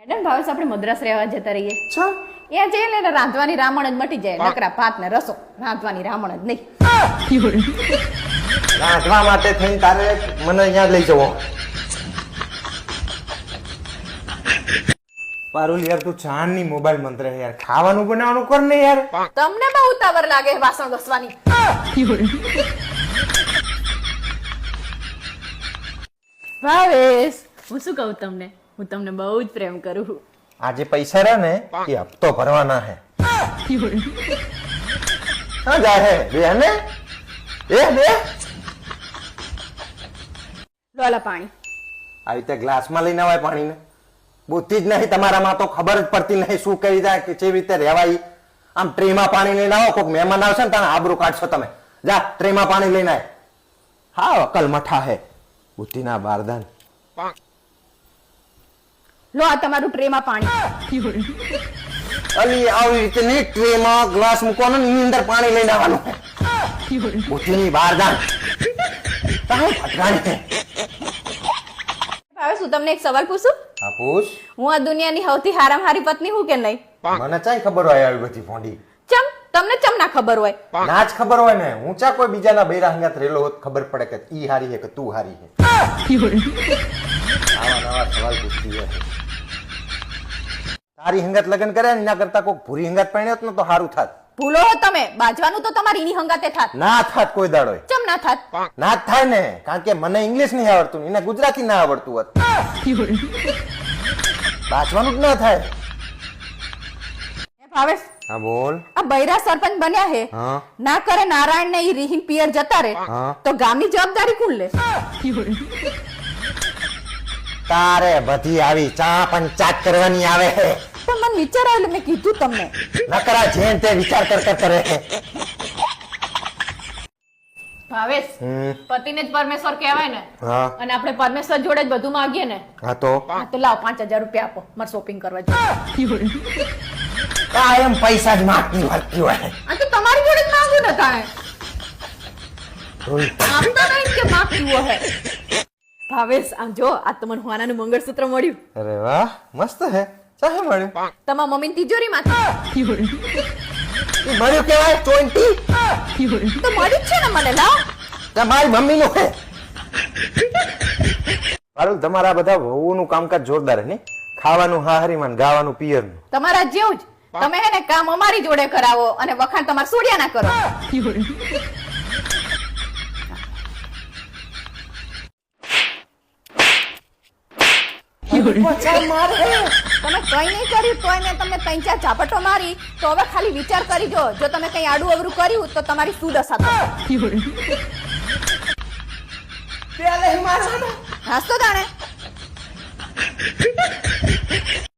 Madam Bhavesh આપણે મદ્રાસ રહેવા જતા રહીએ અચ્છા ત્યાં જઈએ ને એટલે રાંધવાની રામણ જ મટી જાય નકરા ભાત ને રસો રાંધવાની રામણ જ નહીં રાંધવા માટે થઈને તારે મને અહીંયા લઈ જવો પારુલ યાર તું ચાન ની મોબાઈલ મંત્ર યાર ખાવાનું બનાવવાનું કર ને યાર તમને બહુ ઉતાવળ લાગે વાસણ ઘસવાની ભાવેશ હું શું કહું તમને હું તમને બહુ જ પ્રેમ કરું છું આજે પૈસા રહ્યા ને એ હપ્તો ભરવાના હે હા જા હે બે ને બે લોલા પાણી આવી રીતે ગ્લાસમાં લઈને આવાય પાણીને બુદ્ધિ જ નહીં તમારામાં તો ખબર જ પડતી નહીં શું કરી જાય કે કેવી રીતે રહેવાય આમ ટ્રેમાં પાણી લઈને આવો કોઈક મહેમાન આવશે ને તમે આબરૂ કાઢશો તમે જા ટ્રેમાં પાણી લઈને આય હા અકલ મઠા હે બુદ્ધિના બારદાન લો આ તમારું ટ્રેમાં પાણી અલી આવી રીતે ની ટ્રેમાં ગ્લાસ મૂકવાનો ને એની અંદર પાણી લઈને આવવાનું બુદ્ધિની બારદાન તાહે ફટકાણી હે ભાવેશ હું તમને એક સવાલ પૂછું હા પૂછ હું આ દુનિયાની સૌથી હારામાં હારી પત્ની હું કે નહીં મને ચાઈ ખબર હોય આવી બધી ફોંડી ચમ તમને ચમ ના ખબર હોય ના જ ખબર હોય ને હું ચા કોઈ બીજાના બૈરા હંગાત રેલો હોત ખબર પડે કે ઈ હારી હે કે તું હારી હે આવા નવા સવાલ પૂછતી હોય તારી હંગાત લગન કર્યા ને એના કરતા કોઈ ભૂરી હંગાત પરણ્યો હોત ને તો સારું થાત ભૂલો હો તમે બાજવાનું તો તમારી એની હંગાતે થાત ના થાત કોઈ દાડો ચમ ના થાત ના જ થાય ને કારણ કે મને ઇંગ્લિશ નહીં આવડતું એને ગુજરાતી ના આવડતું હોત બાજવાનું જ ના થાય ભાવેશ હા બોલ આ બૈરા સરપંચ બન્યા હે હા ના કરે નારાયણ ને ઈ રીહીન પિયર જતા રે હા. તો ગામની જવાબદારી કોણ લે તારે બધી આવી ચા પંચાયત કરવાની આવે હે પણ મને વિચાર આવ્યો એટલે મેં કીધું તમને નકરા જેન તે વિચાર કર કરે હે ભાવેશ પતિને જ પરમેશ્વર કહેવાય ને હા અને આપણે પરમેશ્વર જોડે જ બધું માંગીએ ને હા તો હા તો લાવ 5000 રૂપિયા આપો મારે શોપિંગ કરવા જવું કાયમ પૈસા જ માંગતી વર્તી હોય આ તો તમારી જોડે જ માંગુ ને તાણે આમ તો નહીં કે માંગતું હોય ભાવેશ આમ જો આ તો મને હોનાનું મંગળસૂત્ર મળ્યું અરે વાહ મસ્ત હે ચાહે મળ્યું તમારા મમ્મીની તિજોરીમાંથી એ મળ્યું કેવાય 20 તો મળ્યું જ છે ને મને લાવ તમારી મમ્મી નું હે મારું તમારા બધા વહુનું કામકાજ જોરદાર હે ને ખાવાનું હાહરીમાં ગાવાનું પિયરનું તમારા જેવું જ તમે હે ને કામ અમારી જોડે કરાવો અને વખાણ તમારા સોડિયા ના કરો તમે કઈ નહીં કર્યું તોય મેં તમને 3-4 ઝાપટો મારી તો હવે ખાલી વિચાર કરી જો તમે કઈ આડું અવરું કર્યું તો તમારી શું દશા થશે હાસ તો તાણે